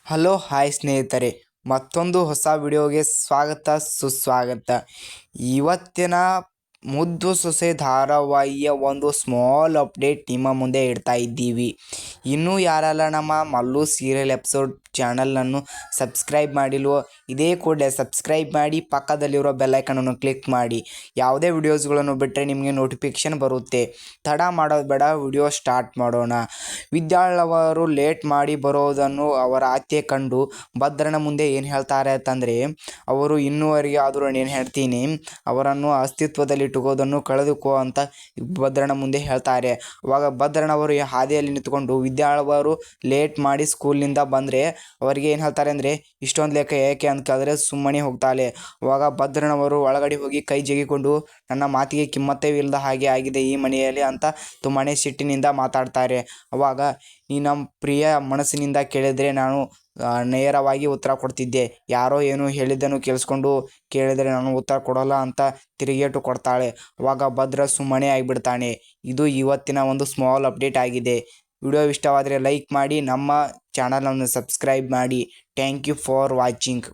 Hello hi ಸ್ನೇಹಿತರೆ, ಮತ್ತೊಂದು ಹೊಸ ವಿಡಿಯೋಗೆ ಸ್ವಾಗತ ಸುಸ್ವಾಗತ. ಇವತ್ತಿನ ಮುದ್ದು ಸೊಸೆ ಧಾರಾವಾಹಿಯ ಒಂದು ಸ್ಮಾಲ್ ಅಪ್ಡೇಟ್ ನಿಮ್ಮ ಮುಂದೆ ಇಡ್ತಾ ಇದ್ದೀವಿ. ಇನ್ನೂ ಯಾರೆಲ್ಲ ನಮ್ಮ ಮಲ್ಲು ಸೀರಿಯಲ್ ಎಪಿಸೋಡ್ ಚಾನಲನ್ನು ಸಬ್ಸ್ಕ್ರೈಬ್ ಮಾಡಿಲ್ವೋ ಇದೇ ಕೂಡಲೇ ಸಬ್ಸ್ಕ್ರೈಬ್ ಮಾಡಿ, ಪಕ್ಕದಲ್ಲಿರೋ ಬೆಲ್ಲೈಕನನ್ನು ಕ್ಲಿಕ್ ಮಾಡಿ. ಯಾವುದೇ ವಿಡಿಯೋಸ್ಗಳನ್ನು ಬಿಟ್ಟರೆ ನಿಮಗೆ ನೋಟಿಫಿಕೇಶನ್ ಬರುತ್ತೆ. ತಡ ಮಾಡೋದು ಬೇಡ, ವಿಡಿಯೋ ಸ್ಟಾರ್ಟ್ ಮಾಡೋಣ. ವಿದ್ಯಾಳವರು ಲೇಟ್ ಮಾಡಿ ಬರೋದನ್ನು ಅವರ ಅತ್ತೆ ಕಂಡು ಭದ್ರನ ಮುಂದೆ ಏನು ಹೇಳ್ತಾರೆ ಅಂತಂದರೆ, ಅವರು ಇನ್ನೂವರೆಗೆ ಆದರೂ ಏನು ಹೇಳ್ತೀನಿ, ಅವರನ್ನು ಅಸ್ತಿತ್ವದಲ್ಲಿಟ್ಟುಕೋದನ್ನು ಕಳೆದುಕೋ ಅಂತ ಭದ್ರನ ಮುಂದೆ ಹೇಳ್ತಾರೆ. ಅವಾಗ ಭದ್ರನವರು ಹಾದಿಯಲ್ಲಿ ನಿಂತ್ಕೊಂಡು ವಿದ್ಯಾಳವರು ಲೇಟ್ ಮಾಡಿ ಸ್ಕೂಲ್ನಿಂದ ಬಂದರೆ ಅವರಿಗೆ ಏನು ಹೇಳ್ತಾರೆ ಅಂದರೆ, ಇಷ್ಟೊಂದು ಲೇಖ ಏಕೆ ಅಂತ ಕೇಳಿದ್ರೆ ಸುಮ್ಮನೆ ಹೋಗ್ತಾಳೆ. ಅವಾಗ ಭದ್ರನವರು ಒಳಗಡೆ ಹೋಗಿ ಕೈ ಜಗಿಕೊಂಡು, ನನ್ನ ಮಾತಿಗೆ ಕಿಮ್ಮತ್ತೇ ಇಲ್ಲದ ಹಾಗೆ ಆಗಿದೆ ಈ ಮನೆಯಲ್ಲಿ ಅಂತ ತುಂಬಾ ಸಿಟ್ಟಿನಿಂದ ಮಾತಾಡ್ತಾರೆ. ಅವಾಗ ನೀ ನಮ್ಮ ಪ್ರಿಯ ಮನಸ್ಸಿನಿಂದ ಕೇಳಿದರೆ ನಾನು ನೇರವಾಗಿ ಉತ್ತರ ಕೊಡ್ತಿದ್ದೆ, ಯಾರೋ ಏನು ಹೇಳಿದ್ದನ್ನು ಕೇಳಿಸ್ಕೊಂಡು ಕೇಳಿದರೆ ನಾನು ಉತ್ತರ ಕೊಡೋಲ್ಲ ಅಂತ ತಿರುಗೇಟು ಕೊಡ್ತಾಳೆ. ಅವಾಗ ಭದ್ರ ಸುಮ್ಮನೆ ಆಗಿಬಿಡ್ತಾನೆ. ಇದು ಇವತ್ತಿನ ಒಂದು ಸ್ಮಾಲ್ ಅಪ್ಡೇಟ್ ಆಗಿದೆ. ವಿಡಿಯೋ ಇಷ್ಟವಾದರೆ ಲೈಕ್ ಮಾಡಿ, ನಮ್ಮ ಚಾನಲನ್ನು ಸಬ್ಸ್ಕ್ರೈಬ್ ಮಾಡಿ. Thank you for watching.